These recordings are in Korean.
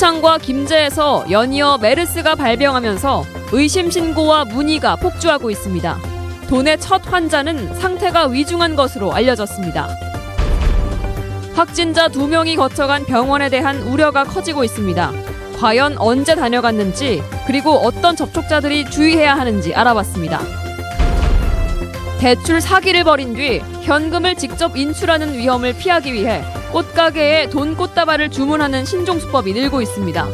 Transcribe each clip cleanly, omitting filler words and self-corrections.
순창과 김제에서 연이어 메르스가 발병하면서 의심 신고와 문의가 폭주하고 있습니다. 도내 첫 환자는 상태가 위중한 것으로 알려졌습니다. 확진자 2명이 거쳐간 병원에 대한 우려가 커지고 있습니다. 과연 언제 다녀갔는지, 그리고 어떤 접촉자들이 주의해야 하는지 알아봤습니다. 대출 사기를 벌인 뒤 현금을 직접 인출하는 위험을 피하기 위해 꽃가게에 돈 꽃다발을 주문하는 신종수법이 늘고 있습니다.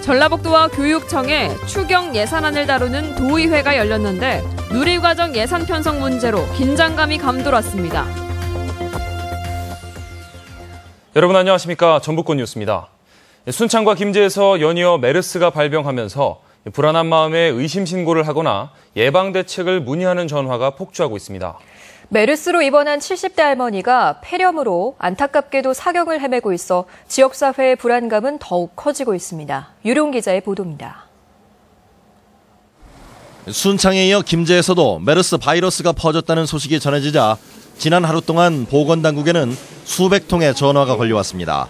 전라북도와 교육청에 추경 예산안을 다루는 도의회가 열렸는데 누리과정 예산 편성 문제로 긴장감이 감돌았습니다. 여러분 안녕하십니까? 전북권 뉴스입니다. 순창과 김제에서 연이어 메르스가 발병하면서 불안한 마음에 의심 신고를 하거나 예방 대책을 문의하는 전화가 폭주하고 있습니다. 메르스로 입원한 70대 할머니가 폐렴으로 안타깝게도 사경을 헤매고 있어 지역사회의 불안감은 더욱 커지고 있습니다. 유룡 기자의 보도입니다. 순창에 이어 김제에서도 메르스 바이러스가 퍼졌다는 소식이 전해지자 지난 하루 동안 보건당국에는 수백 통의 전화가 걸려왔습니다.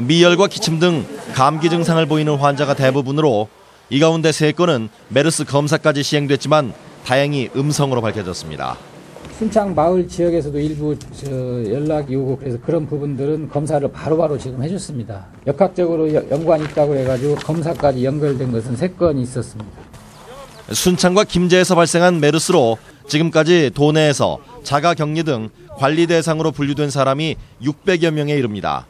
미열과 기침 등 감기 증상을 보이는 환자가 대부분으로 이 가운데 3건은 메르스 검사까지 시행됐지만 다행히 음성으로 밝혀졌습니다. 순창 마을 지역에서도 일부 연락이 오고 그래서 그런 부분들은 검사를 바로바로 지금 해줬습니다. 역학적으로 연관이 있다고 해가지고 검사까지 연결된 것은 3건이 있었습니다. 순창과 김제에서 발생한 메르스로 지금까지 도내에서 자가격리 등 관리 대상으로 분류된 사람이 600여 명에 이릅니다.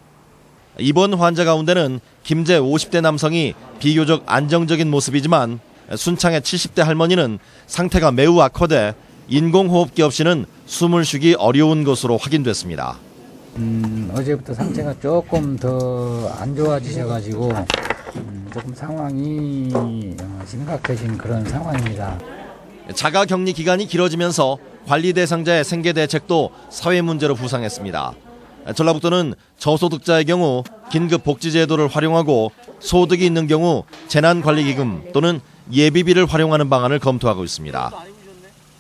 이번 환자 가운데는 김제 50대 남성이 비교적 안정적인 모습이지만 순창의 70대 할머니는 상태가 매우 악화돼 인공호흡기 없이는 숨을 쉬기 어려운 것으로 확인됐습니다. 어제부터 상태가 조금 더 안 좋아지셔가지고 조금 상황이 심각해진 그런 상황입니다. 자가격리 기간이 길어지면서 관리 대상자의 생계 대책도 사회 문제로 부상했습니다. 전라북도는 저소득자의 경우 긴급복지제도를 활용하고 소득이 있는 경우 재난관리기금 또는 예비비를 활용하는 방안을 검토하고 있습니다.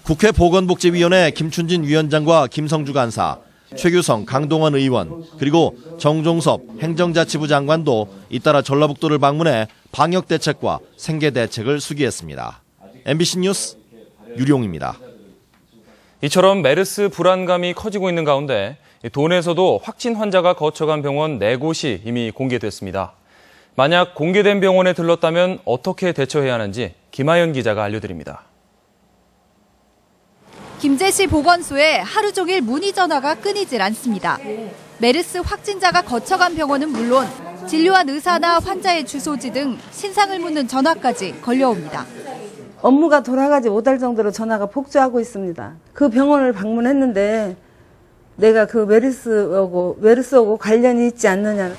국회 보건복지위원회 김춘진 위원장과 김성주 간사, 최규성, 강동원 의원, 그리고 정종섭 행정자치부 장관도 잇따라 전라북도를 방문해 방역대책과 생계대책을 수기했습니다. MBC 뉴스 유룡입니다. 이처럼 메르스 불안감이 커지고 있는 가운데 도내에서도 확진 환자가 거쳐간 병원 4곳이 이미 공개됐습니다. 만약 공개된 병원에 들렀다면 어떻게 대처해야 하는지 김하연 기자가 알려드립니다. 김제시 보건소에 하루 종일 문의 전화가 끊이질 않습니다. 메르스 확진자가 거쳐간 병원은 물론 진료한 의사나 환자의 주소지 등 신상을 묻는 전화까지 걸려옵니다. 업무가 돌아가지 못할 정도로 전화가 폭주하고 있습니다. 그 병원을 방문했는데 내가 그 메르스하고 관련이 있지 않느냐.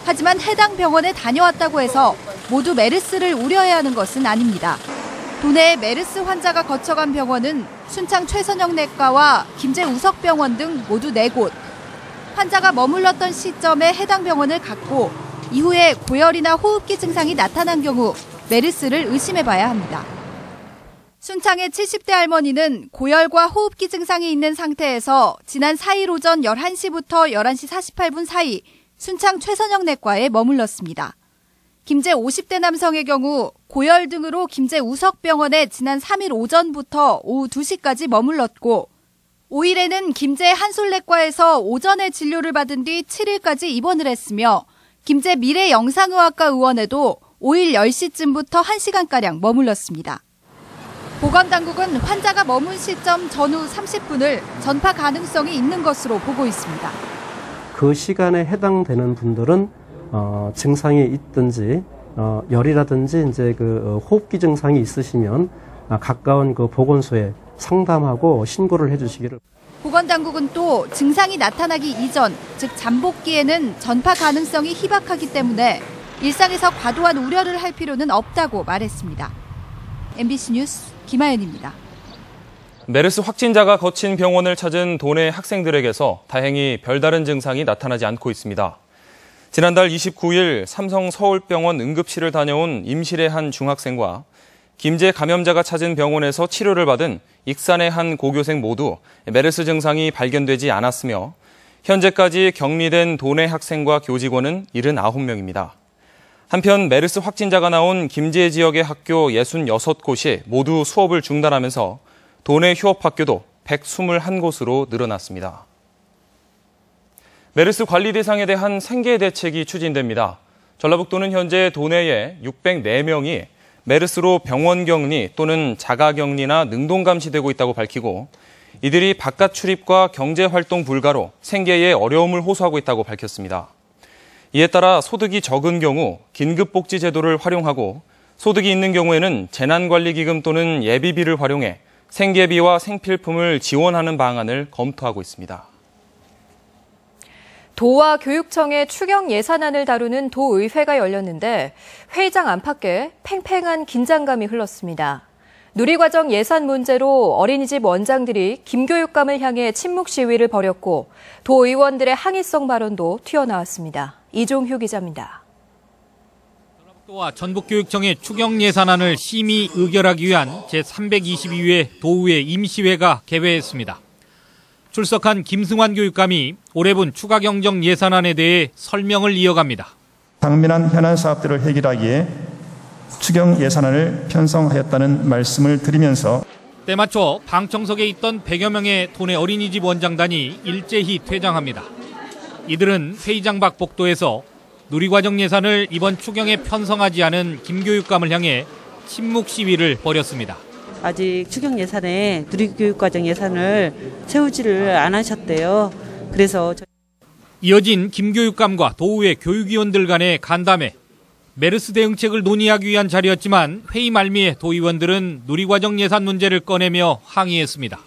하지만 해당 병원에 다녀왔다고 해서 모두 메르스를 우려해야 하는 것은 아닙니다. 도내에 메르스 환자가 거쳐간 병원은 순창 최선영내과와 김제 우석병원 등 모두 4곳. 환자가 머물렀던 시점에 해당 병원을 갔고 이후에 고열이나 호흡기 증상이 나타난 경우 메르스를 의심해봐야 합니다. 순창의 70대 할머니는 고열과 호흡기 증상이 있는 상태에서 지난 4일 오전 11시부터 11시 48분 사이 순창 최선영내과에 머물렀습니다. 김제 50대 남성의 경우 고열 등으로 김제 우석병원에 지난 3일 오전부터 오후 2시까지 머물렀고 5일에는 김제 한솔내과에서 오전에 진료를 받은 뒤 7일까지 입원을 했으며 김제 미래영상의학과 의원에도 5일 10시쯤부터 1시간가량 머물렀습니다. 보건당국은 환자가 머문 시점 전후 30분을 전파 가능성이 있는 것으로 보고 있습니다. 그 시간에 해당되는 분들은 증상이 있든지 열이라든지 이제 그 호흡기 증상이 있으시면 가까운 그 보건소에 상담하고 신고를 해주시기를. 보건당국은 또 증상이 나타나기 이전, 즉 잠복기에는 전파 가능성이 희박하기 때문에 일상에서 과도한 우려를 할 필요는 없다고 말했습니다. MBC 뉴스 김하연입니다. 메르스 확진자가 거친 병원을 찾은 도내 학생들에게서 다행히 별다른 증상이 나타나지 않고 있습니다. 지난달 29일 삼성 서울병원 응급실을 다녀온 임실의 한 중학생과 김제 감염자가 찾은 병원에서 치료를 받은 익산의 한 고교생 모두 메르스 증상이 발견되지 않았으며 현재까지 격리된 도내 학생과 교직원은 79명입니다. 한편 메르스 확진자가 나온 김제 지역의 학교 66곳이 모두 수업을 중단하면서 도내 휴업학교도 121곳으로 늘어났습니다. 메르스 관리 대상에 대한 생계 대책이 추진됩니다. 전라북도는 현재 도내에 604명이 메르스로 병원 격리 또는 자가 격리나 능동 감시되고 있다고 밝히고 이들이 바깥 출입과 경제 활동 불가로 생계에 어려움을 호소하고 있다고 밝혔습니다. 이에 따라 소득이 적은 경우 긴급복지 제도를 활용하고 소득이 있는 경우에는 재난관리기금 또는 예비비를 활용해 생계비와 생필품을 지원하는 방안을 검토하고 있습니다. 도와 교육청의 추경 예산안을 다루는 도의회가 열렸는데 회의장 안팎에 팽팽한 긴장감이 흘렀습니다. 누리과정 예산 문제로 어린이집 원장들이 김교육감을 향해 침묵 시위를 벌였고 도의원들의 항의성 발언도 튀어나왔습니다. 이종휴 기자입니다. 전라북도와 전북교육청의 추경 예산안을 심의 의결하기 위한 제322회 도의회 임시회가 개회했습니다. 출석한 김승환 교육감이 올해분 추가 경정 예산안에 대해 설명을 이어갑니다. 당면한 현안 사업들을 해결하기에 추경 예산안을 편성하였다는 말씀을 드리면서 때맞춰 방청석에 있던 100여 명의 도내 어린이집 원장단이 일제히 퇴장합니다. 이들은 회의장 밖 복도에서 누리과정 예산을 이번 추경에 편성하지 않은 김교육감을 향해 침묵 시위를 벌였습니다. 아직 추경 예산에 누리교육과정 예산을 채우지를 안 하셨대요. 그래서 이어진 김교육감과 도의회 교육위원들 간의 간담회. 메르스 대응책을 논의하기 위한 자리였지만 회의 말미에 도의원들은 누리과정 예산 문제를 꺼내며 항의했습니다.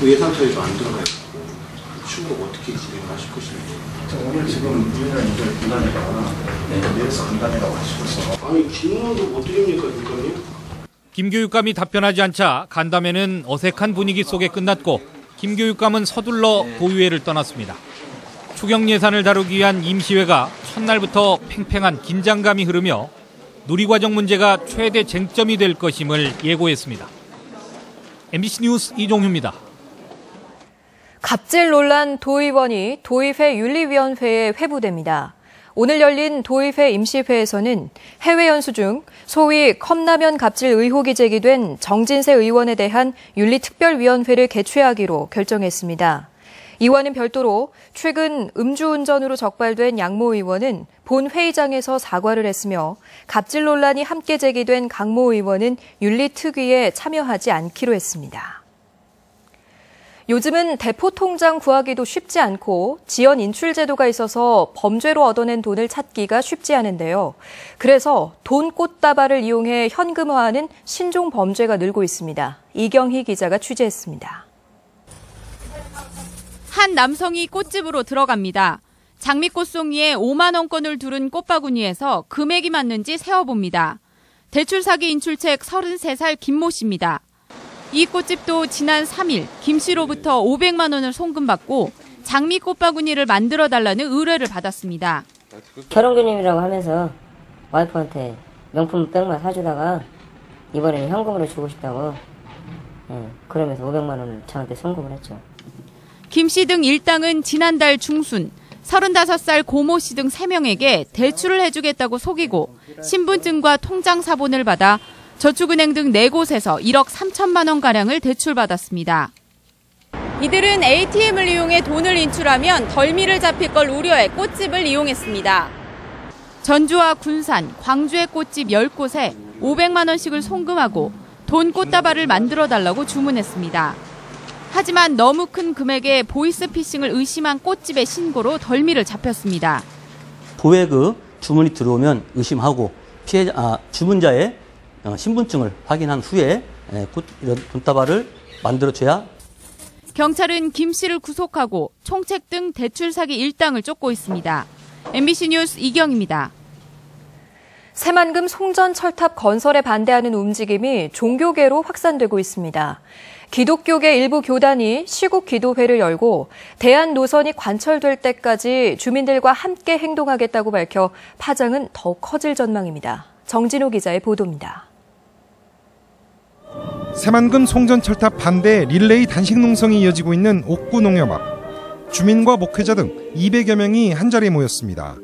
예산 처리도 안 들어가 있고 추후로 어떻게 진행하실 것인지. 오늘 지금 부위원장 이걸 분단회가 메르스 분단회라고 하시고서 아니 질문도 못 드립니까, 교육감님? 김교육감이 답변하지 않자 간담회는 어색한 분위기 속에 끝났고 김교육감은 서둘러 도의회를 떠났습니다. 추경 예산을 다루기 위한 임시회가 첫날부터 팽팽한 긴장감이 흐르며 누리과정 문제가 최대 쟁점이 될 것임을 예고했습니다. MBC 뉴스 이종휴입니다. 갑질 논란 도의원이 도의회 윤리위원회에 회부됩니다. 오늘 열린 도의회 임시회에서는 해외 연수 중 소위 컵라면 갑질 의혹이 제기된 정진세 의원에 대한 윤리특별위원회를 개최하기로 결정했습니다. 이와는 별도로 최근 음주운전으로 적발된 양모 의원은 본 회의장에서 사과를 했으며 갑질 논란이 함께 제기된 강모 의원은 윤리특위에 참여하지 않기로 했습니다. 요즘은 대포통장 구하기도 쉽지 않고 지연 인출 제도가 있어서 범죄로 얻어낸 돈을 찾기가 쉽지 않은데요. 그래서 돈 꽃다발을 이용해 현금화하는 신종 범죄가 늘고 있습니다. 이경희 기자가 취재했습니다. 한 남성이 꽃집으로 들어갑니다. 장미꽃송이에 5만 원권을 두른 꽃바구니에서 금액이 맞는지 세어봅니다. 대출 사기 인출책 33살 김모 씨입니다. 이 꽃집도 지난 3일 김 씨로부터 500만 원을 송금받고 장미 꽃바구니를 만들어달라는 의뢰를 받았습니다. 결혼기념이라고 하면서 와이프한테 명품 백만 사주다가 이번에는 현금으로 주고 싶다고 그러면서 500만 원을 저한테 송금을 했죠. 김 씨 등 일당은 지난달 중순 35살 고모 씨 등 3명에게 대출을 해주겠다고 속이고 신분증과 통장 사본을 받아 저축은행 등 4곳에서 1억 3천만 원가량을 대출받았습니다. 이들은 ATM을 이용해 돈을 인출하면 덜미를 잡힐 걸 우려해 꽃집을 이용했습니다. 전주와 군산, 광주의 꽃집 10곳에 500만 원씩을 송금하고 돈 꽃다발을 만들어달라고 주문했습니다. 하지만 너무 큰 금액에 보이스피싱을 의심한 꽃집의 신고로 덜미를 잡혔습니다. 도에 주문이 들어오면 의심하고 주문자의 신분증을 확인한 후에 이런 돈다발을 만들어줘야. 경찰은 김 씨를 구속하고 총책 등 대출 사기 일당을 쫓고 있습니다. MBC 뉴스 이경입니다. 새만금 송전철탑 건설에 반대하는 움직임이 종교계로 확산되고 있습니다. 기독교계 일부 교단이 시국 기도회를 열고 대안 노선이 관철될 때까지 주민들과 함께 행동하겠다고 밝혀 파장은 더욱 커질 전망입니다. 정진호 기자의 보도입니다. 새만금 송전철탑 반대 릴레이 단식 농성이 이어지고 있는 옥구 농협 앞. 주민과 목회자 등 200여 명이 한자리에 모였습니다.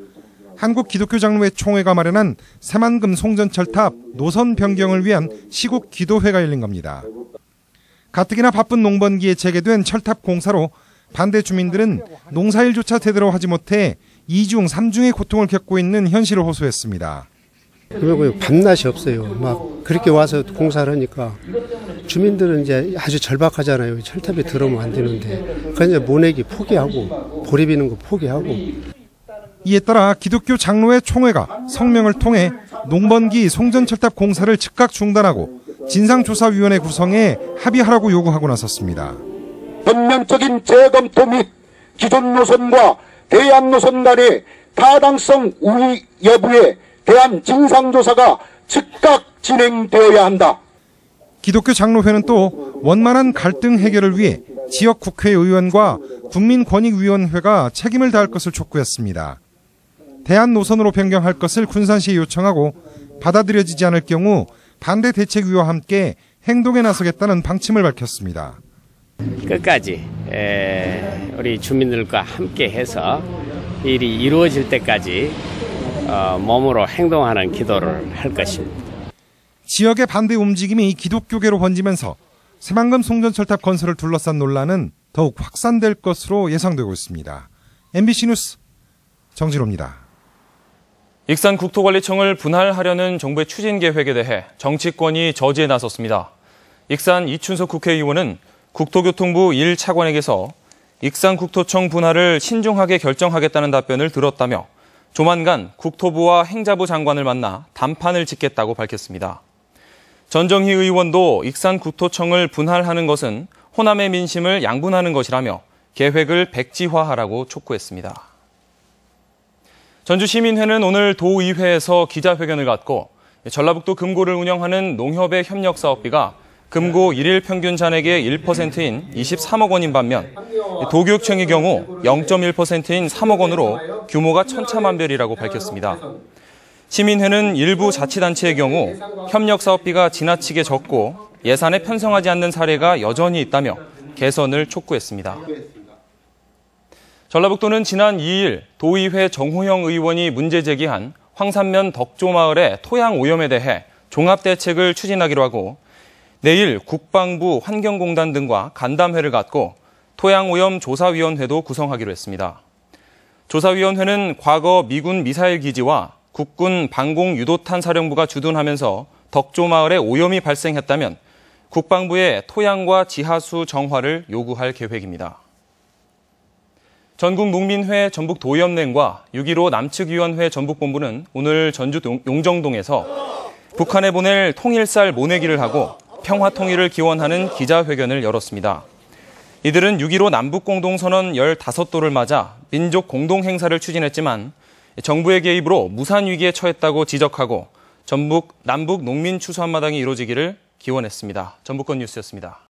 한국기독교장로회 총회가 마련한 새만금 송전철탑 노선 변경을 위한 시국 기도회가 열린 겁니다. 가뜩이나 바쁜 농번기에 재개된 철탑 공사로 반대 주민들은 농사일조차 제대로 하지 못해 2중, 3중의 고통을 겪고 있는 현실을 호소했습니다. 그리고 밤낮이 없어요. 막 그렇게 와서 공사를 하니까 주민들은 이제 아주 절박하잖아요. 철탑에 들어오면 안 되는데. 그래서 모내기 포기하고 보리비는 거 포기하고. 이에 따라 기독교 장로회 총회가 성명을 통해 농번기 송전철탑 공사를 즉각 중단하고 진상조사위원회 구성에 합의하라고 요구하고 나섰습니다. 전면적인 재검토 및 기존 노선과 대안 노선 간의 타당성 우위 여부에 대한 진상조사가 즉각 진행되어야 한다. 기독교 장로회는 또 원만한 갈등 해결을 위해 지역 국회의원과 국민권익위원회가 책임을 다할 것을 촉구했습니다. 대안 노선으로 변경할 것을 군산시에 요청하고 받아들여지지 않을 경우 반대 대책위와 함께 행동에 나서겠다는 방침을 밝혔습니다. 끝까지 우리 주민들과 함께 해서 일이 이루어질 때까지 몸으로 행동하는 기도를 할 것입니다. 지역의 반대 움직임이 기독교계로 번지면서 새만금 송전철탑 건설을 둘러싼 논란은 더욱 확산될 것으로 예상되고 있습니다. MBC 뉴스 정진호입니다. 익산국토관리청을 분할하려는 정부의 추진 계획에 대해 정치권이 저지에 나섰습니다. 익산 이춘석 국회의원은 국토교통부 1차관에게서 익산국토청 분할을 신중하게 결정하겠다는 답변을 들었다며 조만간 국토부와 행자부 장관을 만나 담판을 짓겠다고 밝혔습니다. 전정희 의원도 익산국토청을 분할하는 것은 호남의 민심을 양분하는 것이라며 계획을 백지화하라고 촉구했습니다. 전주시민회는 오늘 도의회에서 기자회견을 갖고 전라북도 금고를 운영하는 농협의 협력사업비가 금고 1일 평균 잔액의 1%인 23억 원인 반면 도교육청의 경우 0.1%인 3억 원으로 규모가 천차만별이라고 밝혔습니다. 시민회는 일부 자치단체의 경우 협력사업비가 지나치게 적고 예산에 편성하지 않는 사례가 여전히 있다며 개선을 촉구했습니다. 전라북도는 지난 2일 도의회 정호영 의원이 문제 제기한 황산면 덕조마을의 토양 오염에 대해 종합대책을 추진하기로 하고 내일 국방부, 환경공단 등과 간담회를 갖고 토양오염 조사위원회도 구성하기로 했습니다. 조사위원회는 과거 미군 미사일 기지와 국군 방공유도탄 사령부가 주둔하면서 덕조마을에 오염이 발생했다면 국방부의 토양과 지하수 정화를 요구할 계획입니다. 전국농민회 전북도연맹과 6.15 남측위원회 전북본부는 오늘 전주 용정동에서 북한에 보낼 통일살 모내기를 하고 평화통일을 기원하는 기자회견을 열었습니다. 이들은 6.15 남북공동선언 15도를 맞아 민족 공동행사를 추진했지만 정부의 개입으로 무산위기에 처했다고 지적하고 전북 남북 농민 추수 한마당이 이루어지기를 기원했습니다. 전북권 뉴스였습니다.